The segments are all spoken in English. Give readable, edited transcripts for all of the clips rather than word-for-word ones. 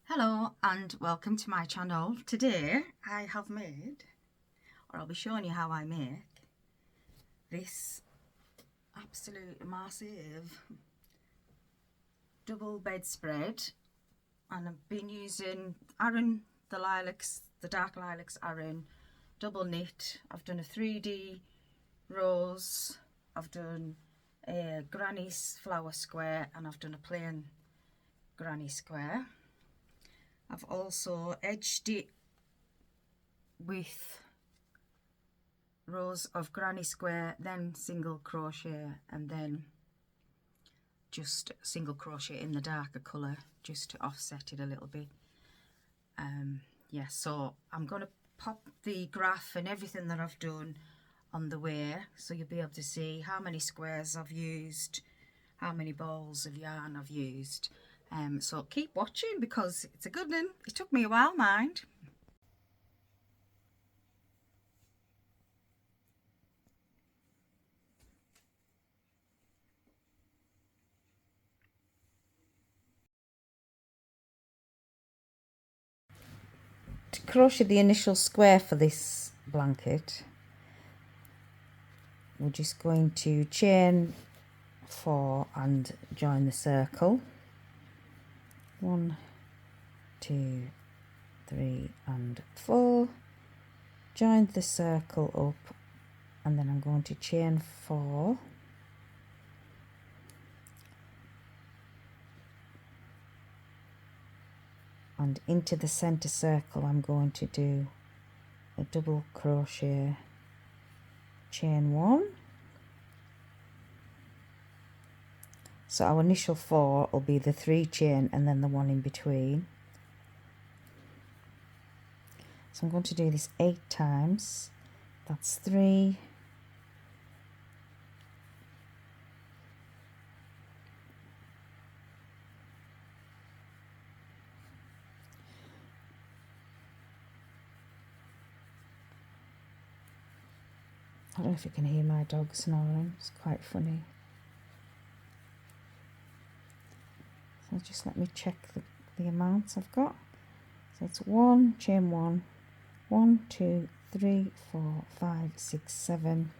Hello and welcome to my channel. Today I have made, or I'll be showing you how I make, this absolute massive double bedspread, and I've been using Aran, the lilacs, the dark lilacs Aran, double knit. I've done a 3D rose, I've done a granny's flower square, and I've done a plain granny square. I've also edged it with rows of granny square, then single crochet, and then just single crochet in the darker colour just to offset it a little bit. Yeah, so I'm going to pop the graph and everything that I've done on the way, so you'll be able to see how many squares I've used, how many balls of yarn I've used. So keep watching because it's a good one. It took me a while, mind. To crochet the initial square for this blanket, we're just going to chain 4 and join the circle. 1, 2, 3 and 4. Join the circle up, and then I'm going to chain 4, and into the center circle I'm going to do a double crochet, chain 1. So our initial 4 will be the 3 chain and then the 1 in between. So I'm going to do this 8 times. That's 3, 'I don't know if you can hear my dog snoring, it's quite funny. So just let me check the amounts I've got. So it's 1, chain 1, 1, 2, 3, 4, 5, 6, 7.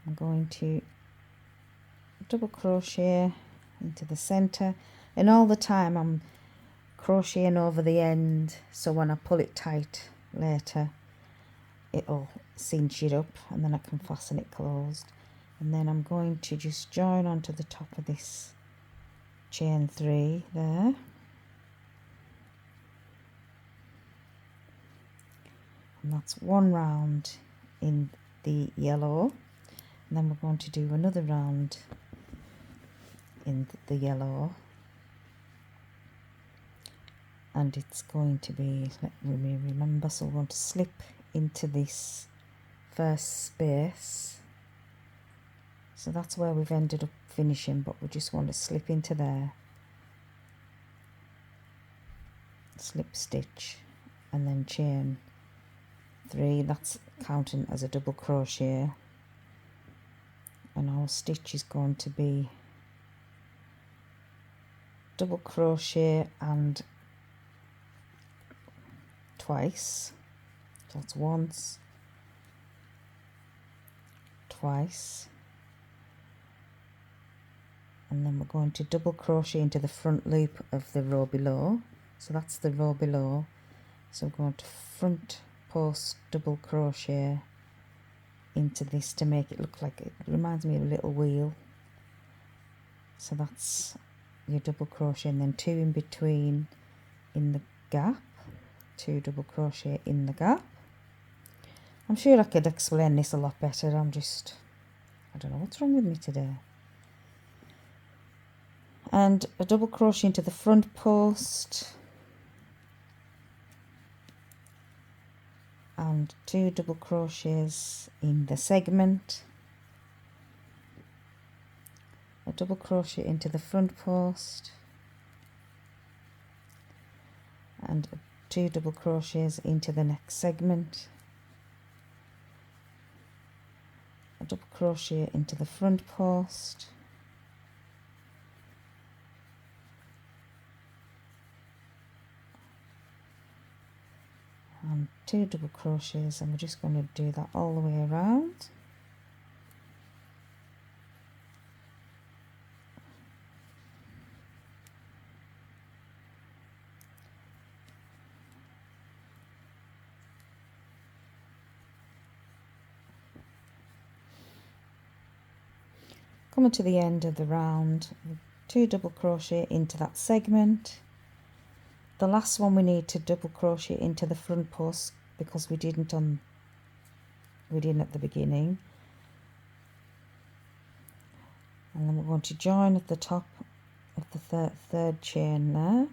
I'm going to double crochet into the center, and all the time I'm crocheting over the end, so when I pull it tight later it'll cinch it up and then I can fasten it closed. And then I'm going to just join onto the top of this chain 3 there, and that's 1 round in the yellow, and then we're going to do another round in the yellow, and it's going to be, let me remember, so we're going to slip into this first space. So that's where we've ended up finishing, but we just want to slip into there, slip stitch, and then chain 3. That's counting as a double crochet, and our stitch is going to be double crochet and twice. So that's once, twice, and then we're going to double crochet into the front loop of the row below. So that's the row below, so we're going to front post double crochet into this to make it look like, it reminds me of a little wheel. So that's your double crochet, and then 2 in between in the gap, 2 double crochet in the gap. I'm sure I could explain this a lot better, I don't know what's wrong with me today. And a double crochet into the front post, and 2 double crochets in the segment, a double crochet into the front post, and 2 double crochets into the next segment, a double crochet into the front post, 2 double crochets, and we're just going to do that all the way around. Coming to the end of the round, 2 double crochet into that segment. The last one we need to double crochet into the front post because we didn't at the beginning. And then we're going to join at the top of the third chain there.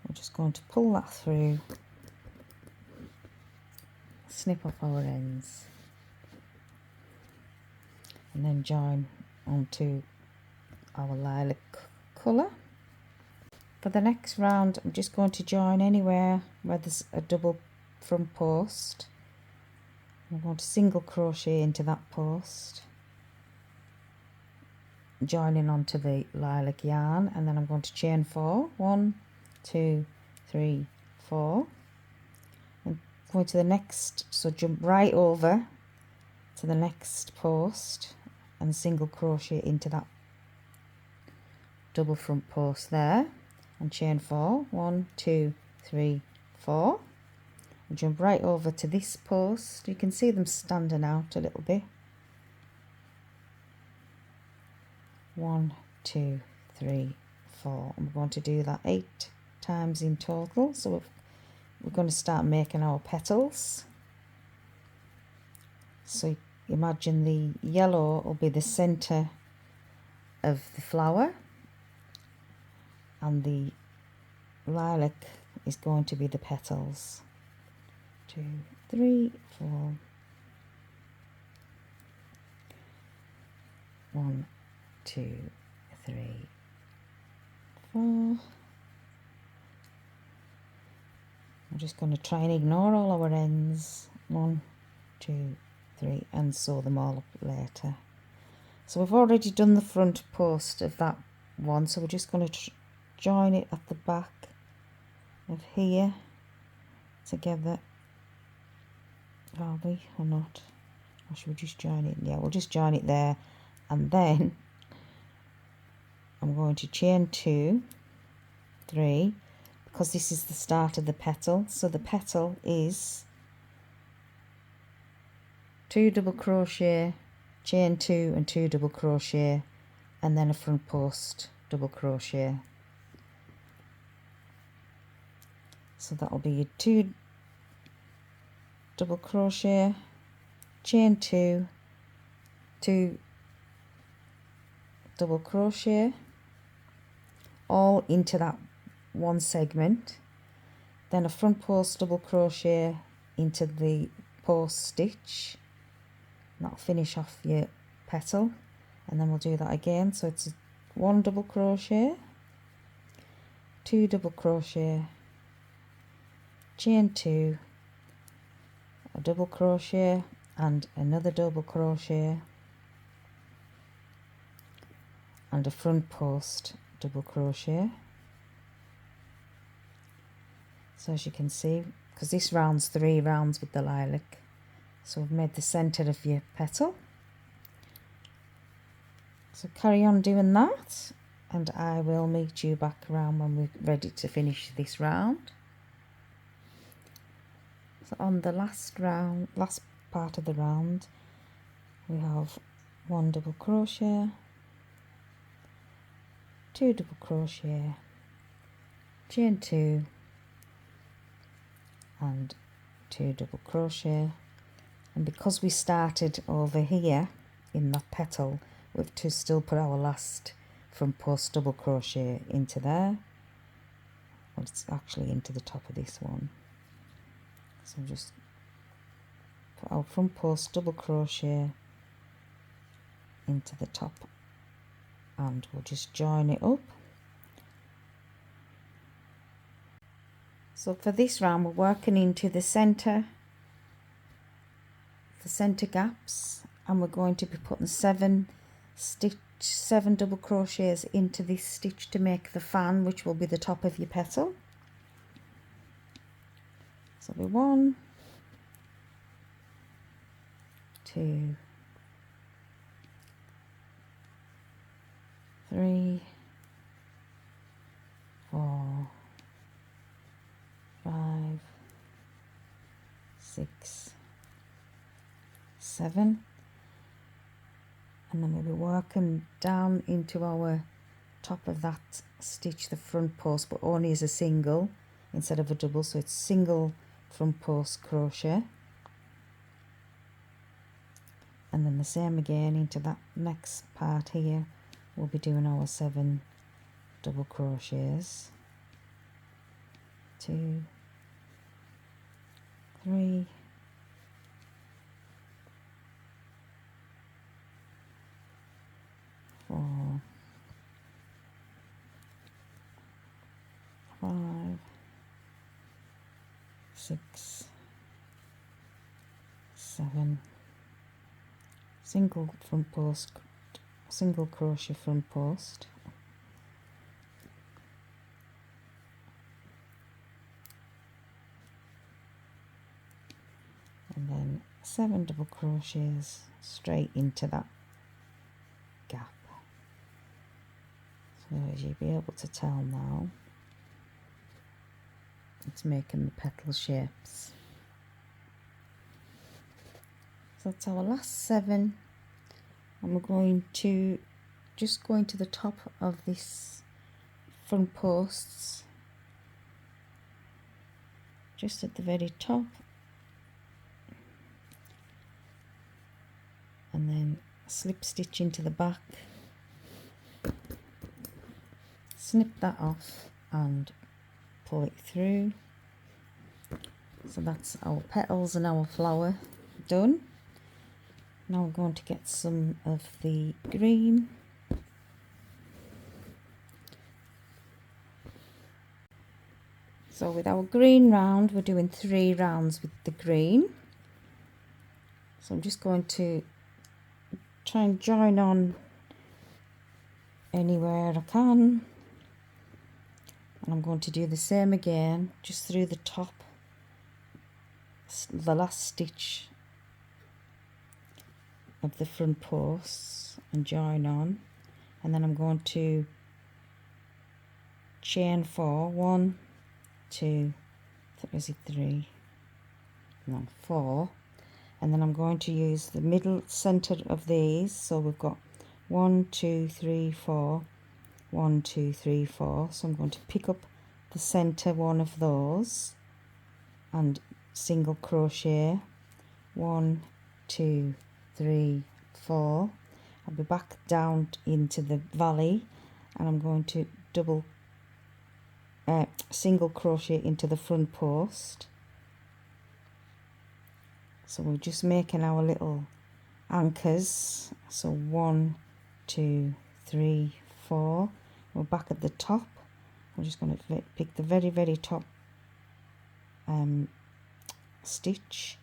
We're just going to pull that through, snip off our ends, and then join onto our lilac colour. For the next round, I'm just going to join anywhere where there's a double front post. I'm going to single crochet into that post, joining onto the lilac yarn, and then I'm going to chain 4. 1, 2, 3, 4, and going to the next, so jump right over to the next post and single crochet into that double front post there, and chain 4. 1, 2, 3, 4, and jump right over to this post. You can see them standing out a little bit. 1, 2, 3, 4, and we're going to do that 8 times in total. So we're going to start making our petals. So imagine the yellow will be the center of the flower, and the lilac is going to be the petals. 2, 3, 4, 1, 2, 3, 4. I'm just going to try and ignore all our ends. 1, 2, 3, and sew them all up later. So we've already done the front post of that one, so we're just going to join it at the back of here together. Are we or not? Or should we just join it? Yeah, we'll just join it there, and then I'm going to chain 2, 3, because this is the start of the petal. So the petal is 2 double crochet, chain 2 and 2 double crochet, and then a front post double crochet. So that'll be 2 double crochet, chain 2, 2 double crochet, all into that one segment, then a front post double crochet into the post stitch. That'll finish off your petal, and then we'll do that again. So it's 1 double crochet, 2 double crochet, chain 2, a double crochet and another double crochet, and a front post double crochet. So as you can see, because this round's 3 rounds with the lilac, so we've made the centre of your petal. So carry on doing that, and I will meet you back around when we're ready to finish this round. So on the last part of the round, we have 1 double crochet, 2 double crochet, chain 2 and 2 double crochet, and because we started over here in that petal, we've to still put our last front post double crochet into there. Well, it's actually into the top of this one. So just put our front post double crochet into the top, and we'll just join it up. So for this round, we're working into the center gaps, and we're going to be putting 7 double crochets into this stitch to make the fan, which will be the top of your petal. So it'll be 1, 2, 3, 4, 5, 6, 7, and then we'll be working down into our top of that stitch, the front post, but only as a single instead of a double, so it's single front post crochet, and then the same again into that next part here. We'll be doing our 7 double crochets, 2, 3, 4, 5, 6, 7, single front post, single crochet front post, and then 7 double crochets straight into that gap. So as you'll be able to tell now, it's making the petal shapes. So that's our last 7, and we're going to just go into the top of this front posts, just at the very top, and then slip stitch into the back, snip that off and pull it through. So that's our petals and our flower done. Now we're going to get some of the green. So with our green round, we're doing 3 rounds with the green. So I'm just going to try and join on anywhere I can. And I'm going to do the same again, just through the top, the last stitch of the front posts, and join on, and then I'm going to chain 4, 1, 2, is it 3? No, 4, and then I'm going to use the middle center of these. So we've got 1, 2, 3, 4, 1, 2, 3, 4. So I'm going to pick up the center one of those and single crochet 1, 2, 3, 4. I'll be back down into the valley, and I'm going to double single crochet into the front post. So we're just making our little anchors. So 1, 2, 3, 4. We're back at the top. We're just going to pick the very top stitch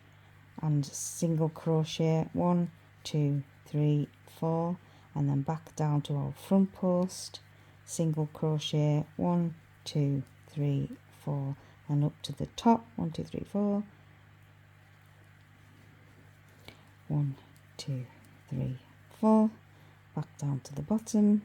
and single crochet 1, 2, 3, 4, and then back down to our front post, single crochet 1, 2, 3, 4, and up to the top. 1, 2, 3, 4, 1, 2, 3, 4, back down to the bottom.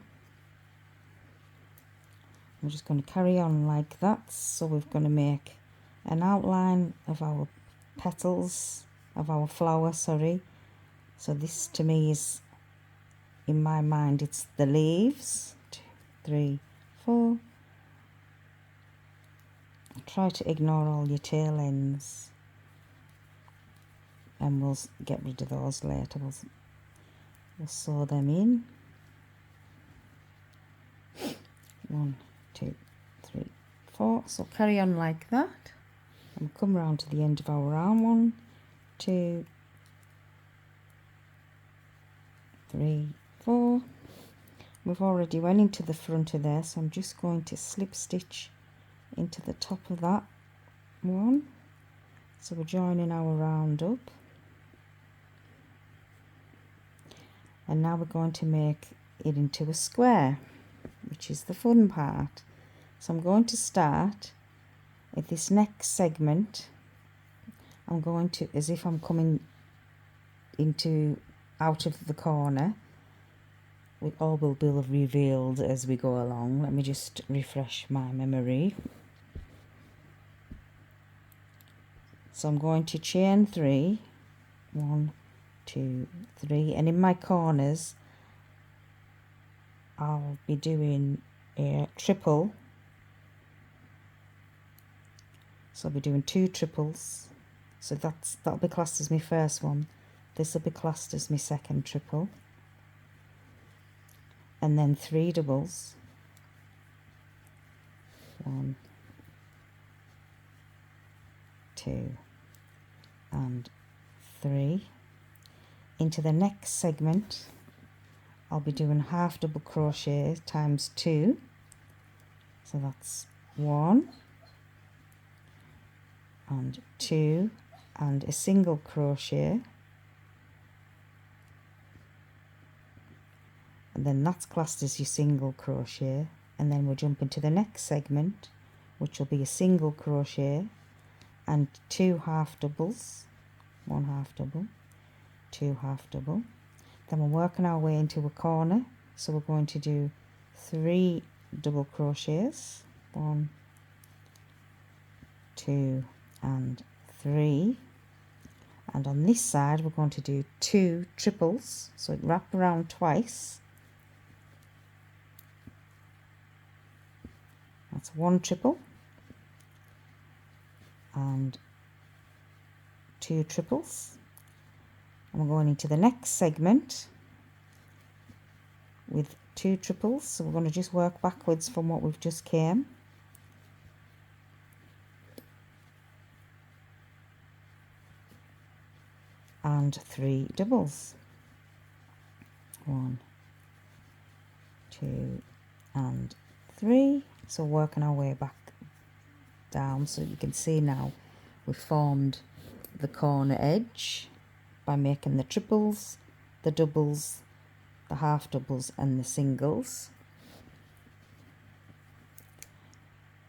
We're just going to carry on like that. So we're going to make an outline of our petals, of our flower, sorry. So this to me is, in my mind, it's the leaves. 2, 3, 4. Try to ignore all your tail ends, and we'll get rid of those later. We'll sew them in. 1, 2, 3, 4. So carry on like that, and come round to the end of our arm. 1, 2, 3, 4. We've already went into the front of there, so I'm just going to slip stitch into the top of that one. So we're joining our round up, and now we're going to make it into a square, which is the fun part. So I'm going to start at this next segment I'm going to, as if I'm coming into out of the corner, it all will be revealed as we go along. Let me just refresh my memory. So I'm going to chain 3, 1, 2, 3, and in my corners I'll be doing a triple. So I'll be doing 2 triples. So that'll be classed as my first one. This will be classed as my second triple. And then 3 doubles. 1, 2, and 3. Into the next segment I'll be doing half double crochet times 2. So that's 1 and 2 and a single crochet, and then that's classed as your single crochet, and then we'll jump into the next segment, which will be a single crochet and 2 half doubles, 1 half double, 2 half double. Then we're working our way into a corner, so we're going to do 3 double crochets, 1, 2 and 3, and on this side we're going to do 2 triples, so it wrap around twice. That's 1 triple and 2 triples, and we're going into the next segment with 2 triples, so we're going to just work backwards from what we've just came. And 3 doubles, 1, 2 and 3. So working our way back down, so you can see now we've formed the corner edge by making the triples, the doubles, the half doubles and the singles.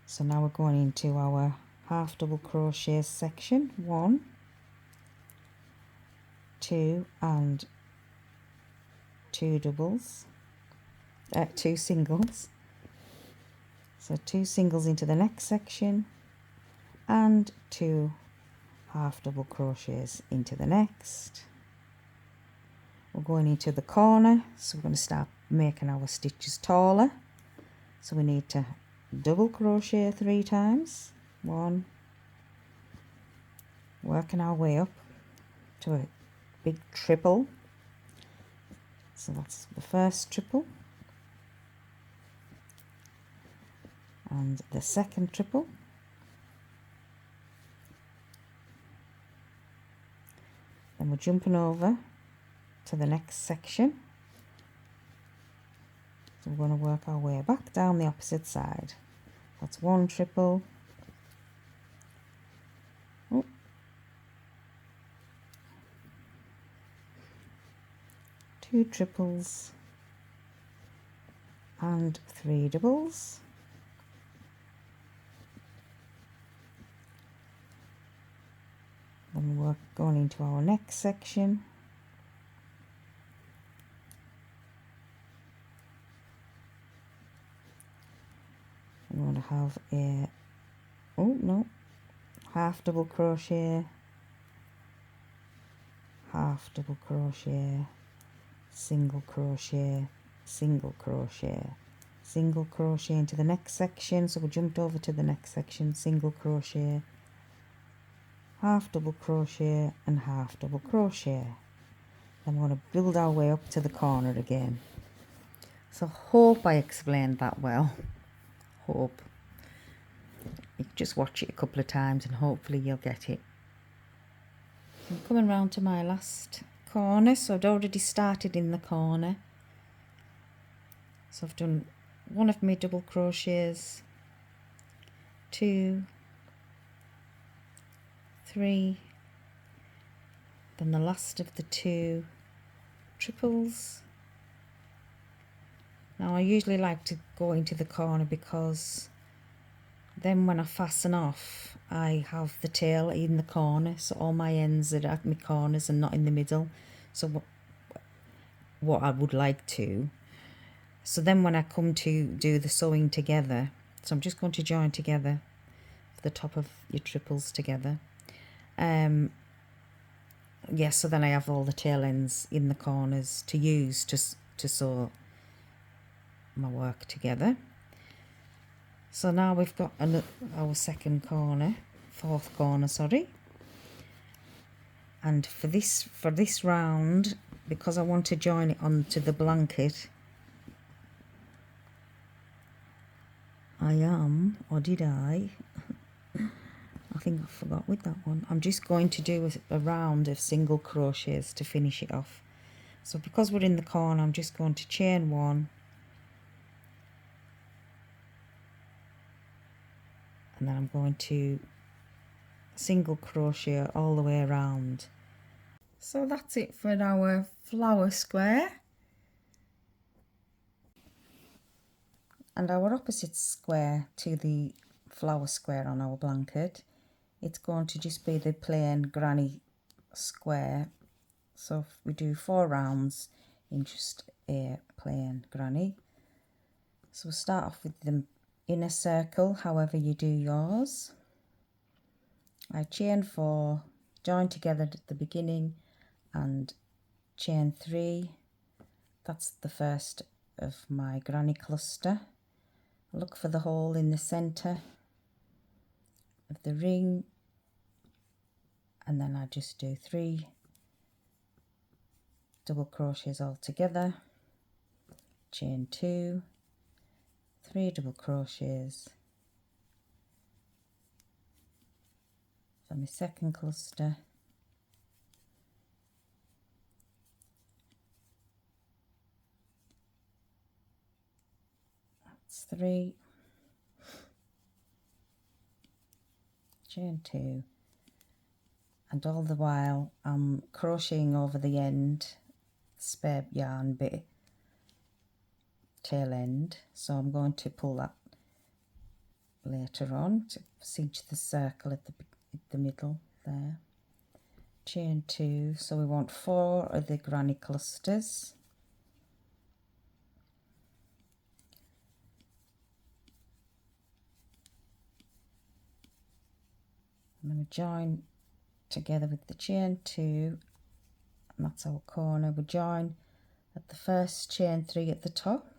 So now we're going into our half double crochet section, 1, 2 and 2 doubles, 2 singles. So 2 singles into the next section and 2 half double crochets into the next. We're going into the corner, so we're going to start making our stitches taller. So we need to double crochet 3 times, 1, working our way up to a big triple. So that's the first triple and the second triple, then we're jumping over to the next section, so we're going to work our way back down the opposite side. That's 1 triple, 2 triples and 3 doubles, then we're going into our next section, we're going to have a half double crochet, half double crochet, single crochet, single crochet, single crochet into the next section. So we jumped over to the next section, single crochet, half double crochet and half double crochet. Then we're going to build our way up to the corner again. So hope I explained that well. Hope. You just watch it a couple of times and hopefully you'll get it. I'm coming round to my last corner, so I'd already started in the corner. So I've done one of my double crochets, 2, 3, then the last of the 2 triples. Now I usually like to go into the corner because Then when I fasten off, I have the tail in the corner, so all my ends are at my corners and not in the middle. So what I would like to. So then when I come to do the sewing together, so I'm just going to join together the top of your triples together. Yes, so then I have all the tail ends in the corners to use to sew my work together. So now we've got our second corner, fourth corner, sorry. And for this round, because I want to join it onto the blanket, I am, or did I? I think I forgot with that one. I'm just going to do a round of single crochets to finish it off. So because we're in the corner, I'm just going to chain one, and then I'm going to single crochet all the way around. So that's it for our flower square. And our opposite square to the flower square on our blanket, it's going to just be the plain granny square. So if we do 4 rounds in just a plain granny. So we'll start off with the inner circle, however you do yours. I chain 4, join together at the beginning and chain 3. That's the first of my granny cluster. Look for the hole in the centre of the ring, and then I just do 3 double crochets all together, chain 2, 3 double crochets for my second cluster, that's 3, chain 2, and all the while I'm crocheting over the end, spare yarn bit, tail end, so I'm going to pull that later on to cinch the circle at the middle there. Chain 2, so we want 4 of the granny clusters. I'm going to join together with the chain 2, and that's our corner. We join at the first chain 3 at the top,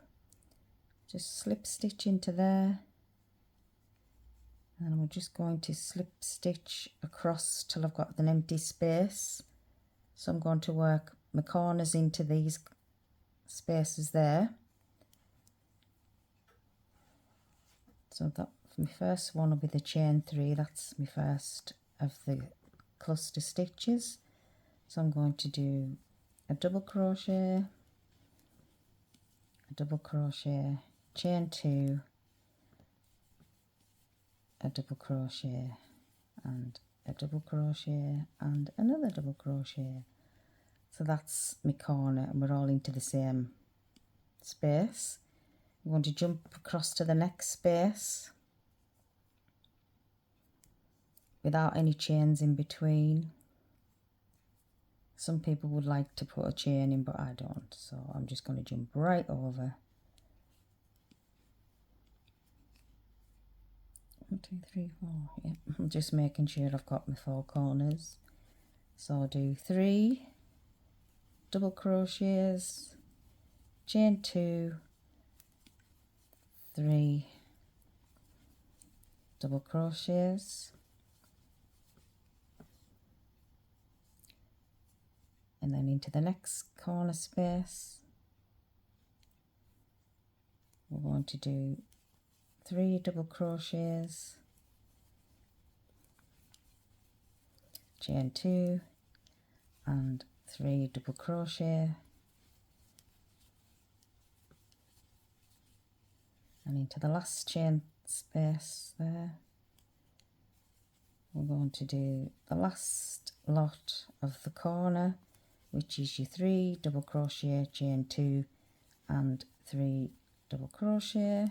just slip stitch into there, and we're just going to slip stitch across till I've got an empty space. So I'm going to work my corners into these spaces there. So that my first one will be the chain 3, that's my first of the cluster stitches. So I'm going to do a double crochet, a double crochet, chain 2, a double crochet, and a double crochet, and another double crochet. So that's my corner, and we're all into the same space. We want to jump across to the next space without any chains in between. Some people would like to put a chain in, but I don't, so I'm just going to jump right over. 1, 2, 3, 4, yeah, I'm just making sure I've got my 4 corners. So I'll do 3 double crochets, chain 2, 3 double crochets, and then into the next corner space we're going to do 3 double crochets, chain 2, and 3 double crochet, and into the last chain space there we're going to do the last lot of the corner, which is your 3 double crochet, chain 2, and 3 double crochet,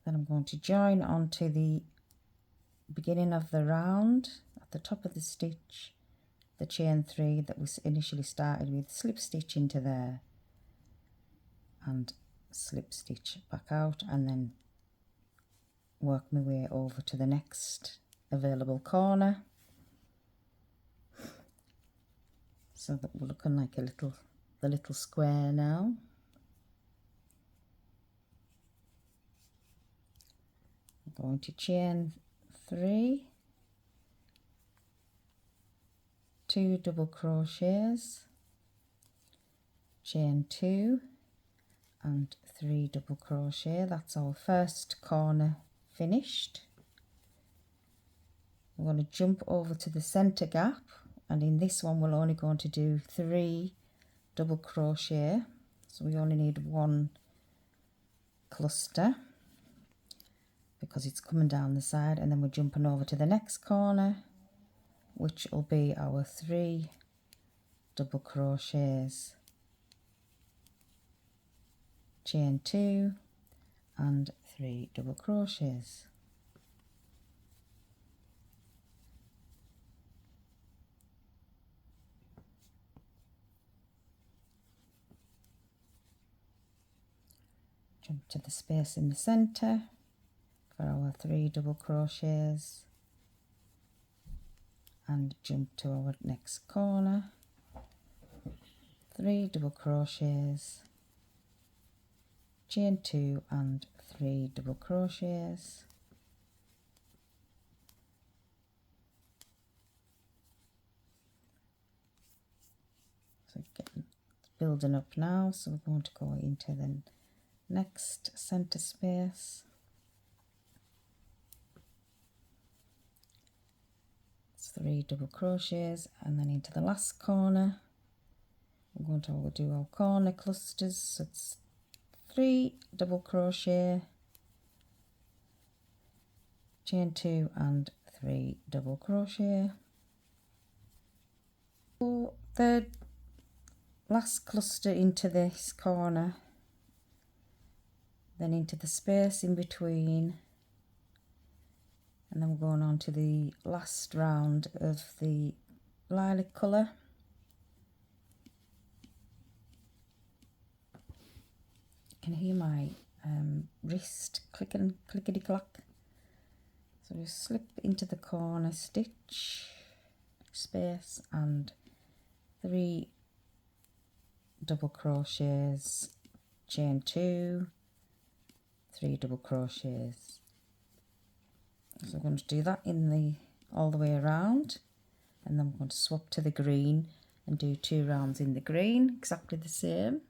Then I'm going to join onto the beginning of the round at the top of the stitch, the chain 3 that we initially started with, slip stitch into there and slip stitch back out, and then work my way over to the next available corner, so that we're looking like the little square now. I'm going to chain 3, 2 double crochets, chain 2 and 3 double crochet. That's our first corner finished. We're going to jump over to the center gap, and in this one we're only going to do 3 double crochet, so we only need 1 cluster because it's coming down the side, and then we're jumping over to the next corner, which will be our 3 double crochets, chain 2 and 3 double crochets. Jump to the space in the center for our 3 double crochets and jump to our next corner, 3 double crochets, chain 2 and 3 double crochets. So getting building up now, so we're going to go into the next center space. It's 3 double crochets, and then into the last corner we're going to do our corner clusters. So it's 3 double crochet, chain 2 and 3 double crochet. So the last cluster into this corner, then into the space in between, and then we're going on to the last round of the lilac colour. You can hear my wrist clicking, clickety clack. So just slip into the corner stitch space and 3 double crochets, chain 2, 3 double crochets. So we're going to do that in all the way around, and then we're going to swap to the green and do 2 rounds in the green, exactly the same.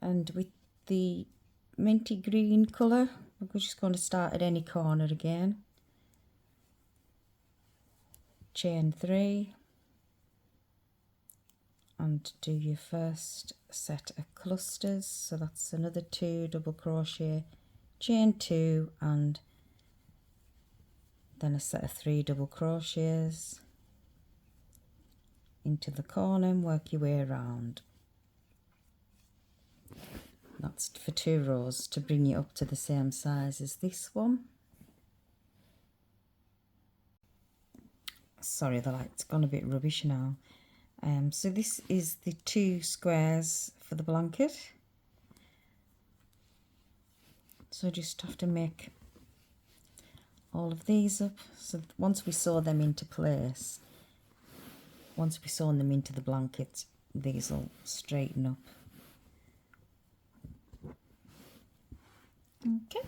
And with the minty green colour, we're just going to start at any corner again. Chain 3 and do your first set of clusters, so that's another 2 double crochet, chain 2 and then a set of 3 double crochets into the corner and work your way around. That's for 2 rows to bring you up to the same size as this one. Sorry, the light's gone a bit rubbish now. So this is the 2 squares for the blanket. So just have to make all of these up. So once we sew them into place, once we sew them into the blanket, these will straighten up. Okay.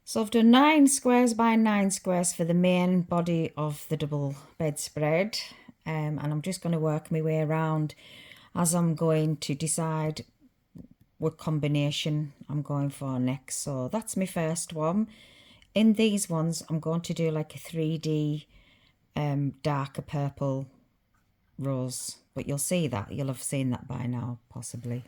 So I've done 9 squares by 9 squares for the main body of the double bedspread, and I'm just going to work my way around as I'm going to decide what combination I'm going for next. So that's my first one. In these ones I'm going to do like a 3D darker purple rose, but you'll see that, you'll have seen that by now possibly.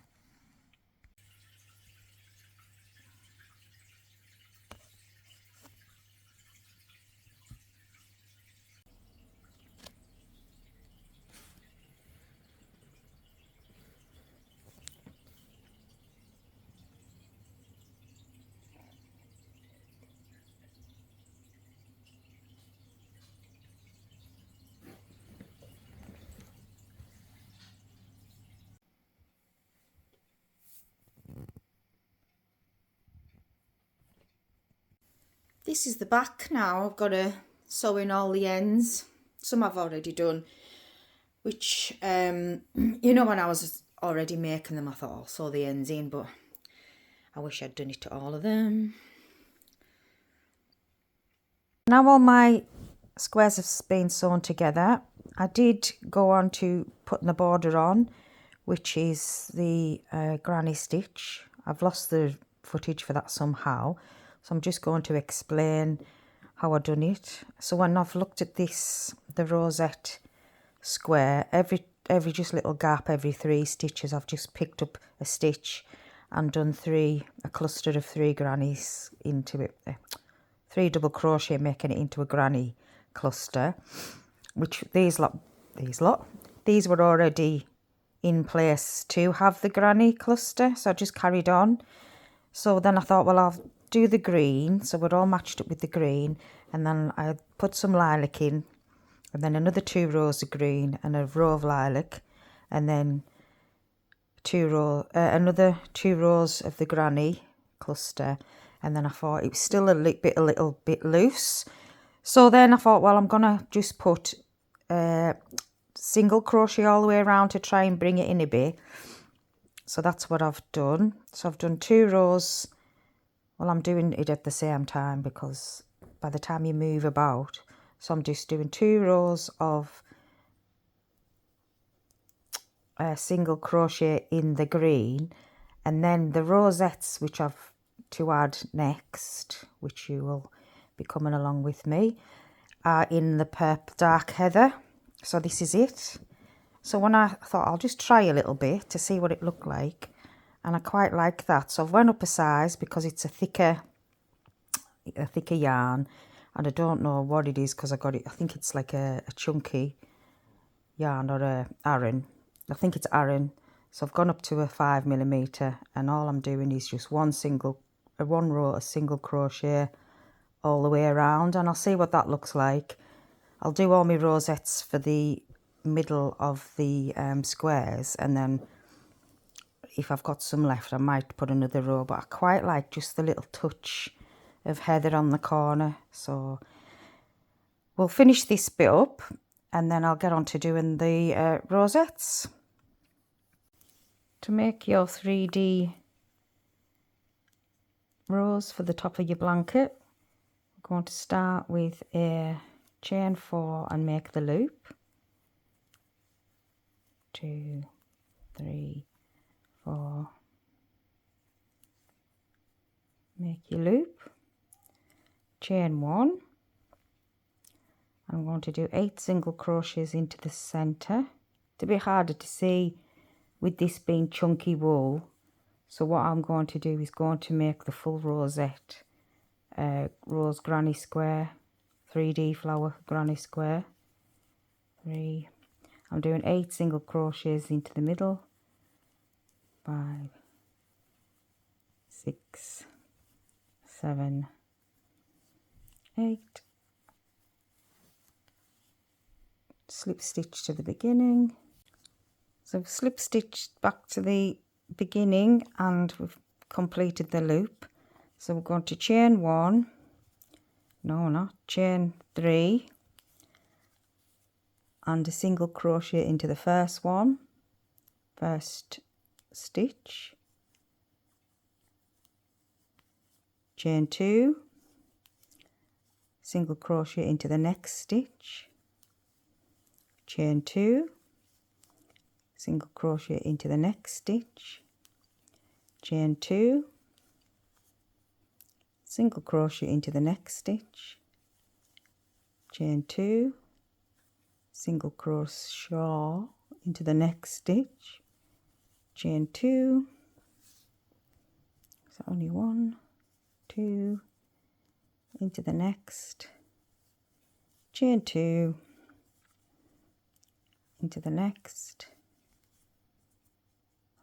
this is the back now. I've got to sew in all the ends. Some I've already done, which, you know, when I was already making them, I thought I'll sew the ends in, but I wish I'd done it to all of them. Now all my squares have been sewn together. I did go on to putting the border on, which is the granny stitch. I've lost the footage for that somehow, so I'm just going to explain how I've done it. So when I've looked at this, the rosette square, every just little gap, every 3 stitches, I've just picked up a stitch and done a cluster of 3 grannies into it. 3 double crochet, making it into a granny cluster, which these were already in place to have the granny cluster, so I just carried on. So then I thought, well, I'll do the green, so we're all matched up with the green, and then I put some lilac in, and then another 2 rows of green and a row of lilac, and then another 2 rows of the granny cluster. And then I thought it was still a little bit loose. So then I thought, well, I'm going to just put single crochet all the way around to try and bring it in a bit. So that's what I've done. So I've done 2 rows. Well, I'm doing it at the same time because by the time you move about. So I'm just doing 2 rows of single crochet in the green. And then the rosettes, which I've to add next, which you will be coming along with me, are in the dark heather. So this is it. So when I thought I'll just try a little bit to see what it looked like, and I quite like that, so I've went up a size because it's a thicker yarn, and I don't know what it is because I got it, I think it's like a chunky yarn or a Aran. I think it's Aran. So I've gone up to a 5mm, and all I'm doing is just one row of single crochet all the way around, and I'll see what that looks like. I'll do all my rosettes for the middle of the squares, and then if I've got some left I might put another row, but I quite like just the little touch of heather on the corner. So we'll finish this bit up and then I'll get on to doing the rosettes. To make your 3D rows for the top of your blanket, we're going to start with a chain 4 and make the loop. 2, 3, 4. Make your loop. Chain 1. I'm going to do 8 single crochets into the center. It's a bit harder to see with this being chunky wool. So what I'm going to do is going to make the full rosette rose granny square, 3D flower granny square. 3. I'm doing 8 single crochets into the middle. 5, 6, 7, 8. Slip stitch to the beginning. So I've slip stitched back to the beginning and we've completed the loop. So we're going to chain 1, chain 3 and a single crochet into the first one, first stitch, chain 2, single crochet into the next stitch, chain 2, single crochet into the next stitch, chain 2, single crochet into the next stitch, chain 2, single crochet into the next stitch, chain 2, so only 1, 2, into the next, chain 2, into the next.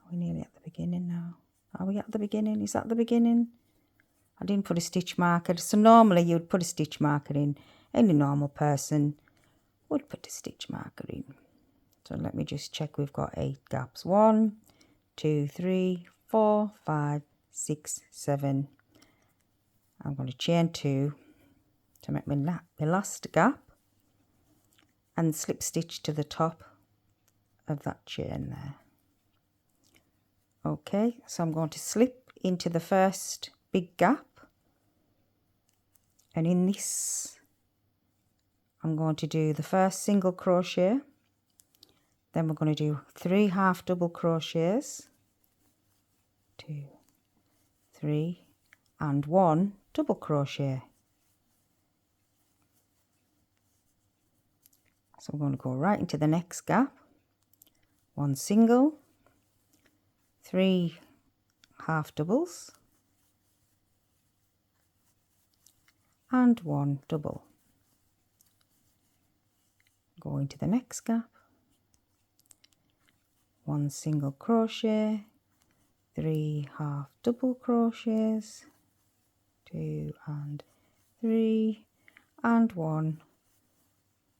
Are we nearly at the beginning now? Are we at the beginning? Is that the beginning? I didn't put a stitch marker. So normally you would put a stitch marker in. Any normal person would put a stitch marker in. So let me just check. We've got 8 gaps. 1, 2, 3, 4, 5, 6, 7. I'm going to chain 2 to make my last gap and slip stitch to the top of that chain there. Okay, so I'm going to slip into the first big gap, and in this I'm going to do the first single crochet, then we're going to do 3 half double crochets, 2, 3 and 1 double crochet. So we're going to go right into the next gap, 1 single, 3 half doubles and 1 double. Go into the next gap, 1 single crochet, 3 half double crochets, 2 and 3 and 1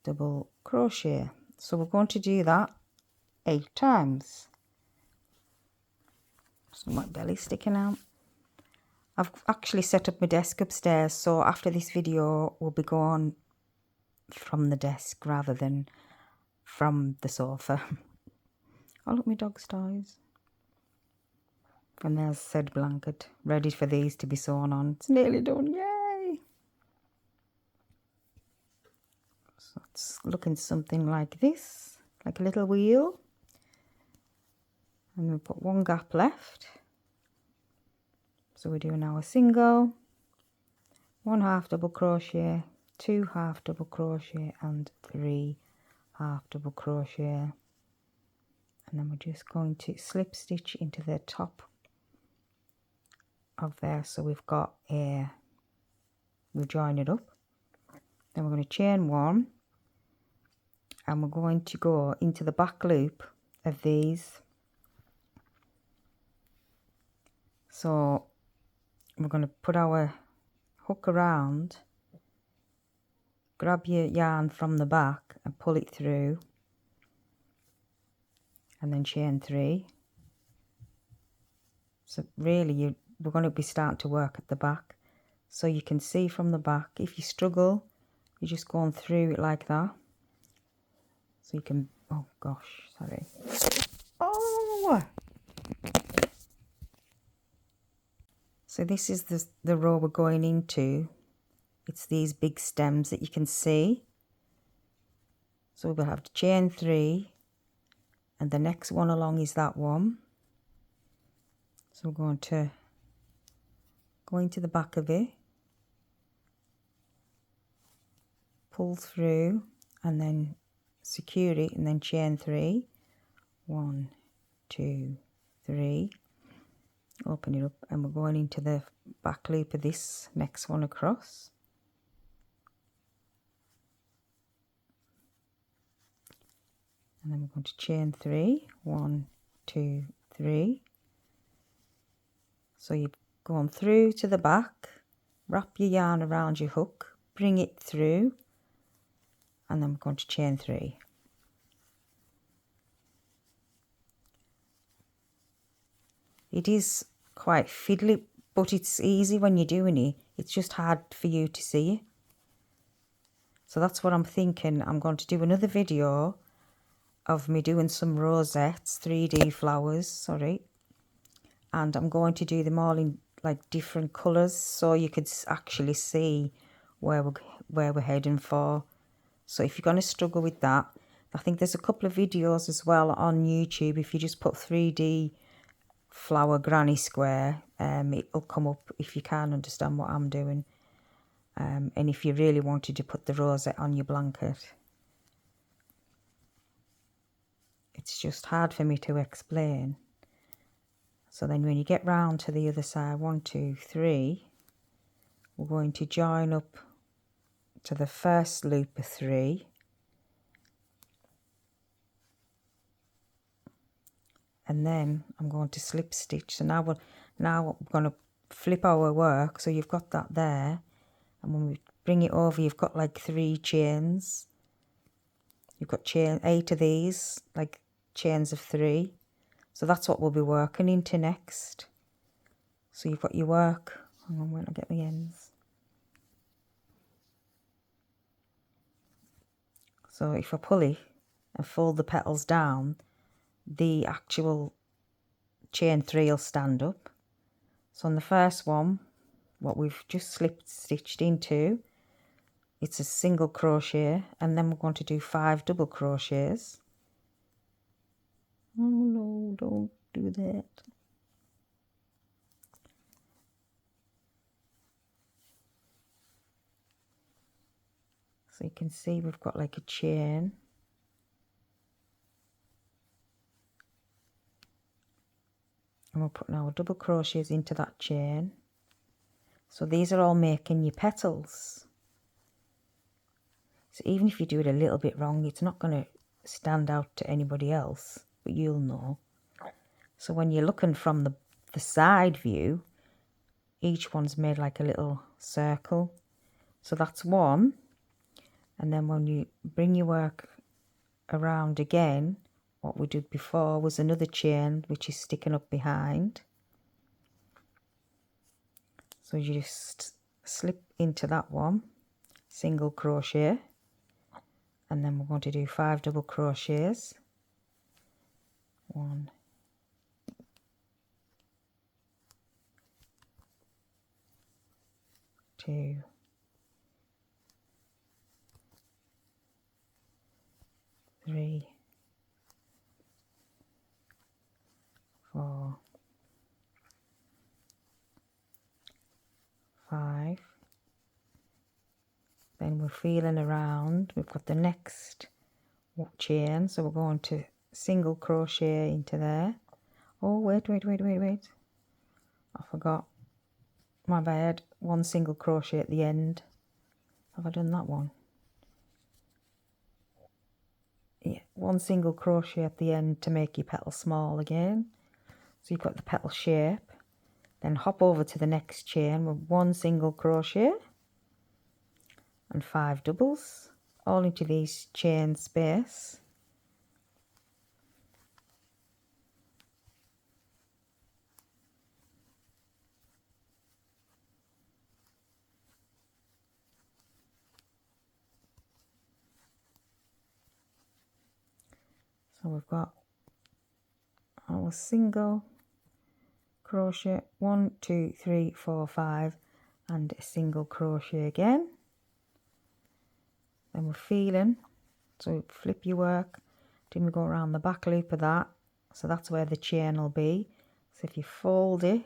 double crochet. So we're going to do that 8 times. So my belly sticking out. I've actually set up my desk upstairs, so after this video we'll be going from the desk rather than from the sofa. Oh look, my dog's toys. And there's said blanket, ready for these to be sewn on. It's nearly done, yay! So it's looking something like this, like a little wheel. And we've got 1 gap left. So we're doing now a single, 1 half double crochet, 2 half double crochet and 3 half double crochet. And then we're just going to slip stitch into the top of there, so we've got we'll join it up. Then we're going to chain 1 and we're going to go into the back loop of these. So we're going to put our hook around, grab your yarn from the back and pull it through, and then chain 3. So really we're going to be starting to work at the back, so you can see from the back. If you struggle, you're just going through it like that, so you can, oh gosh, sorry, oh, so this is the row we're going into. It's these big stems that you can see. So we'll have to chain 3 and the next one along is that one. So we're going to go into the back of it, pull through and then secure it and then chain 3. 1, 2, 3. Open it up and we're going into the back loop of this next one across. And then we're going to chain 3. 1, 2, 3. So you've gone through to the back, wrap your yarn around your hook, bring it through, and then we're going to chain 3. It is quite fiddly, but it's easy when you're doing it. It's just hard for you to see it. So that's what I'm thinking. I'm going to do another video of me doing some rosettes, 3D flowers, sorry. And I'm going to do them all in like different colours, so you could actually see where we're heading for. So if you're going to struggle with that, I think there's a couple of videos as well on YouTube. If you just put 3D flower granny square, it'll come up if you can't understand what I'm doing. And if you really wanted to put the rosette on your blanket, it's just hard for me to explain. So then when you get round to the other side, 1, 2, 3, we're going to join up to the first loop of 3. And then I'm going to slip stitch. So now we're going to flip our work. So you've got that there. And when we bring it over, you've got like 3 chains. You've got 8 of these, like chains of 3. So that's what we'll be working into next. So you've got your work. Hang on, where do I get my ends? So if I pull it and fold the petals down, the actual chain 3 will stand up. So on the first one, what we've just slip stitched into, it's a single crochet, and then we're going to do 5 double crochets. Oh no, don't do that. So you can see we've got like a chain. And we're putting our double crochets into that chain. So these are all making your petals. So even if you do it a little bit wrong, it's not going to stand out to anybody else, but you'll know. So when you're looking from the side view, each one's made like a little circle. So that's one. And then when you bring your work around again, what we did before was another chain which is sticking up behind. So you just slip into that one, single crochet, and then we're going to do 5 double crochets. 1, 2, 3, 4, 5. Then we're feeling around. We've got the next chain, so we're going to single crochet into there. Oh, wait. I forgot. My bad. 1 single crochet at the end. Have I done that one? Yeah, 1 single crochet at the end to make your petal small again. So you've got the petal shape. Then hop over to the next chain with 1 single crochet and 5 doubles, all into these chain space. So we've got our single crochet, 1, 2, 3, 4, 5, and a single crochet again. Then we're feeling, so flip your work, then we go around the back loop of that, so that's where the chain will be. So if you fold it,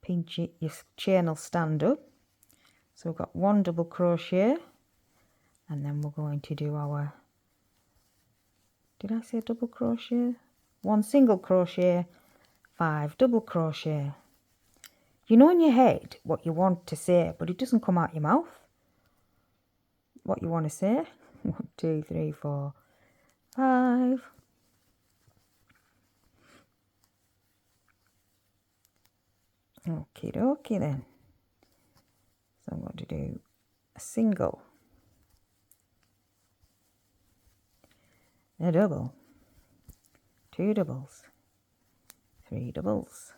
pinch it, your chain will stand up. So we've got 1 double crochet, and then we're going to do our, did I say double crochet? 1 single crochet, 5 double crochet. You know in your head what you want to say, but it doesn't come out your mouth. What you want to say. 1, 2, 3, 4, 5. Okie dokie then. So I'm going to do a single, a double, 2 doubles, 3 doubles,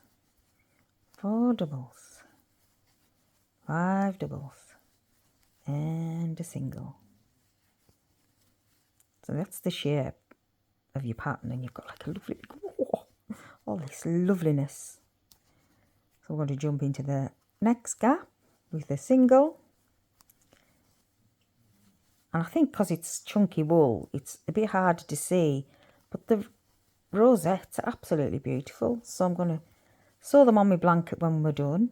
4 doubles, 5 doubles, and a single. So that's the shape of your pattern, and you've got like a lovely, all this loveliness. So we're going to jump into the next gap with a single. And I think because it's chunky wool, it's a bit hard to see, but the rosettes are absolutely beautiful. So I'm going to sew them on my blanket when we're done.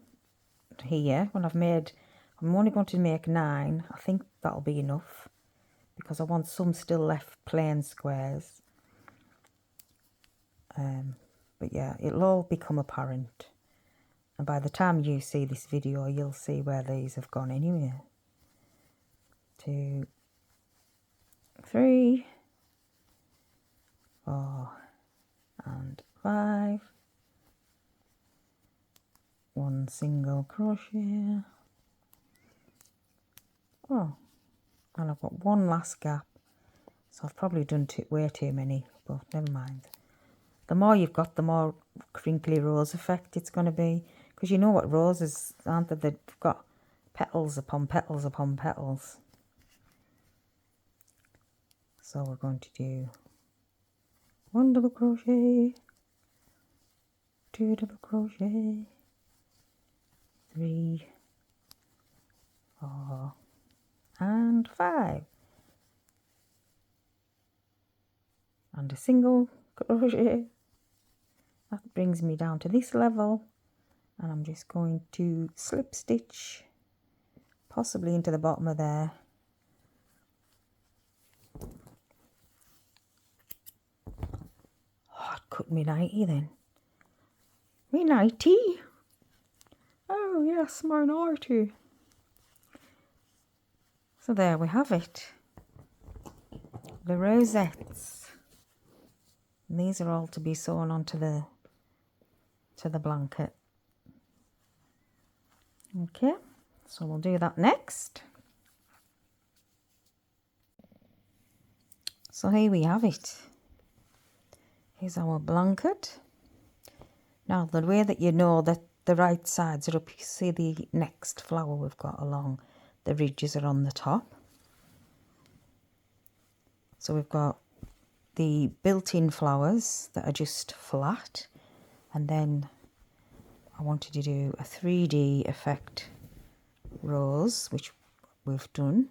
Here, when I'm only going to make 9. I think that'll be enough, because I want some still left plain squares. But yeah, it'll all become apparent. And by the time you see this video, you'll see where these have gone anyway. 2, 3, 4, and 5. 1 single crochet. Oh, and I've got 1 last gap. So I've probably done way too many, but never mind. The more you've got, the more crinkly rose effect it's going to be. Because you know what roses, aren't they? They've got petals upon petals upon petals. So we're going to do 1 double crochet, 2 double crochet, 3, 4 and 5, and a single crochet. That brings me down to this level, and I'm just going to slip stitch possibly into the bottom of there. Oh, it cut me 90 then. Me 90? Oh yes, my 90. So there we have it. The rosettes. And these are all to be sewn onto the blanket. Okay, so we'll do that next. So here we have it. Here's our blanket. Now the way that you know that the right sides are up, you see the next flower we've got along, the ridges are on the top. So we've got the built-in flowers that are just flat, and then I wanted to do a 3D effect rose, which we've done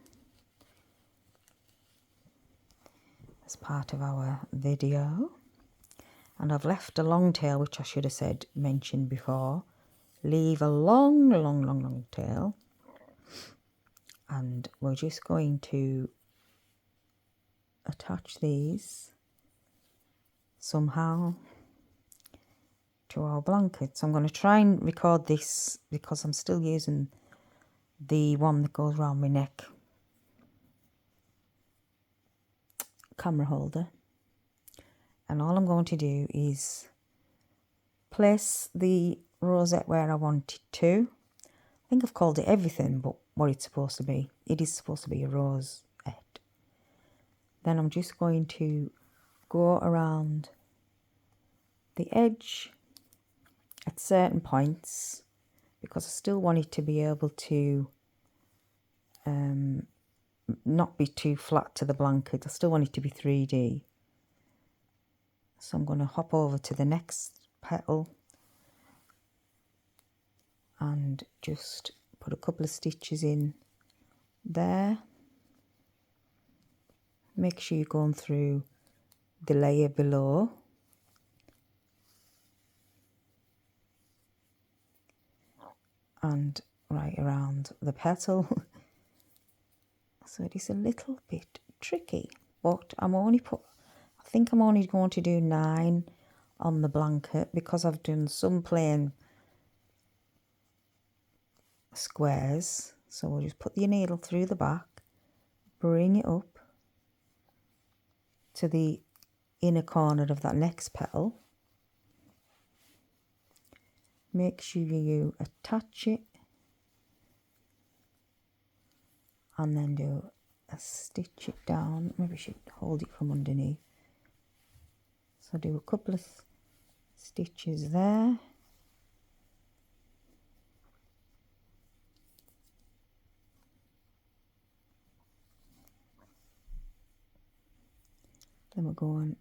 as part of our video. And I've left a long tail, which I should have mentioned before. Leave a long tail, and we're just going to attach these somehow to our blanket. So I'm going to try and record this because I'm still using the one that goes around my neck camera holder, and all I'm going to do is place the rosette where I want it to. I think I've called it everything but what it's supposed to be. It is supposed to be a rosette. Then I'm just going to go around the edge at certain points because I still want it to be able to not be too flat to the blanket. I still want it to be 3D. So I'm going to hop over to the next petal and just put a couple of stitches in there. Make sure you're going through the layer below. And right around the petal. So it is a little bit tricky, but I think I'm only going to do 9 on the blanket because I've done some plain squares. So we'll just put your needle through the back, bring it up to the inner corner of that next petal. Make sure you attach it and then do a stitch it down. Maybe I should hold it from underneath. So do a couple of stitches there. Then we're going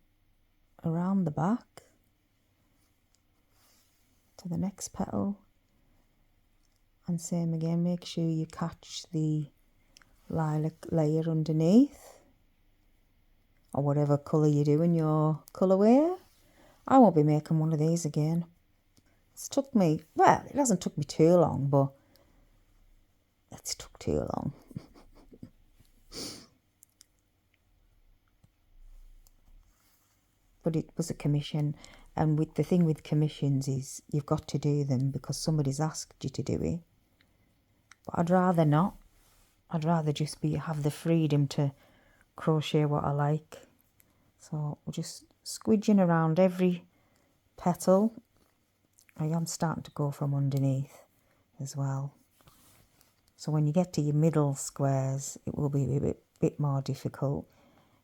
around the back to the next petal, and same again, make sure you catch the lilac layer underneath, or whatever colour you do in your colourway. I won't be making one of these again. It's took me, well, it hasn't took me too long, but it's took too long. But it was a commission, and the thing with commissions is you've got to do them because somebody's asked you to do it. But I'd rather not. I'd rather just have the freedom to crochet what I like. So we're just squidging around every petal. I am starting to go from underneath as well. So when you get to your middle squares, it will be a bit more difficult.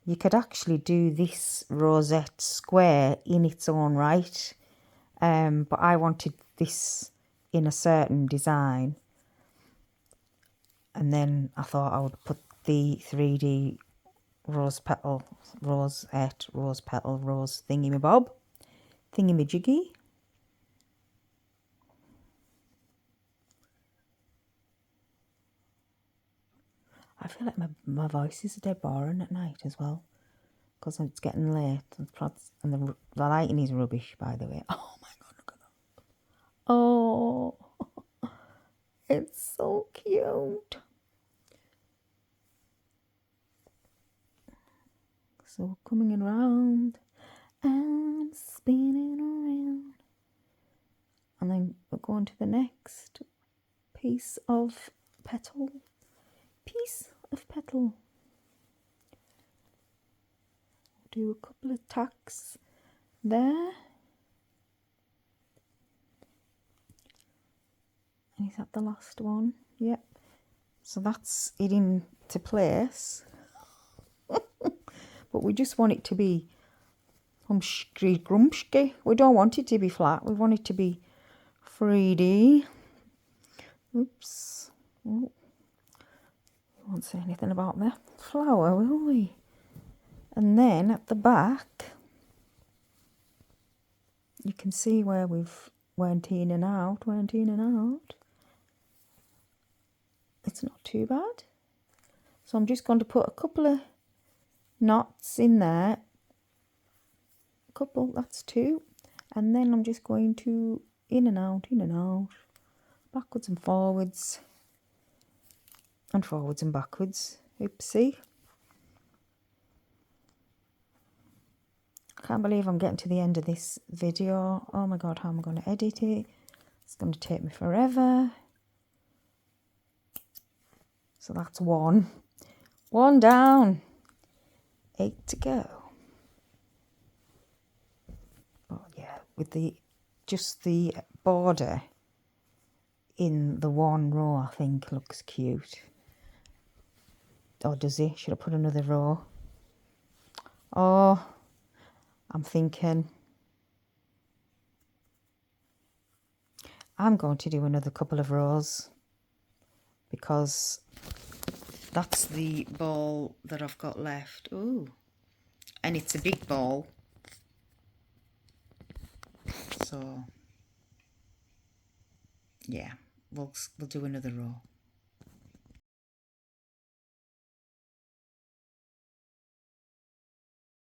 You could actually do this rosette square in its own right, but I wanted this in a certain design, and then I thought I would put the 3D rose petal, rosette, rose petal, rose thingy-my-bob, thingy-my-jiggy. I feel like my voice is dead boring at night as well, because it's getting late, and the lighting is rubbish, by the way. Oh my god, look at that. Oh, it's so cute. So coming around, I'm spinning around. And then we're going to the next piece of petal. Do a couple of tacks there. And is that the last one? Yep. So that's it into place. But we just want it to be grumpsky. We don't want it to be flat. We want it to be 3D. Oops. Oh. We won't say anything about the flower, will we? And then at the back, you can see where we've went in and out. It's not too bad. So I'm just going to put a couple of knots in there. That's 2. And then I'm just going to in and out, backwards and forwards, and forwards and backwards. Oopsie. I can't believe I'm getting to the end of this video. Oh my god, how am I going to edit it? It's going to take me forever. So that's 1. 1 down. 8 to go. But yeah, with just the border in the 1 row, I think looks cute. Or does it? Should I put another row? Oh, I'm thinking I'm going to do another couple of rows, because that's the ball that I've got left. Ooh, and it's a big ball, so yeah, we'll do another row.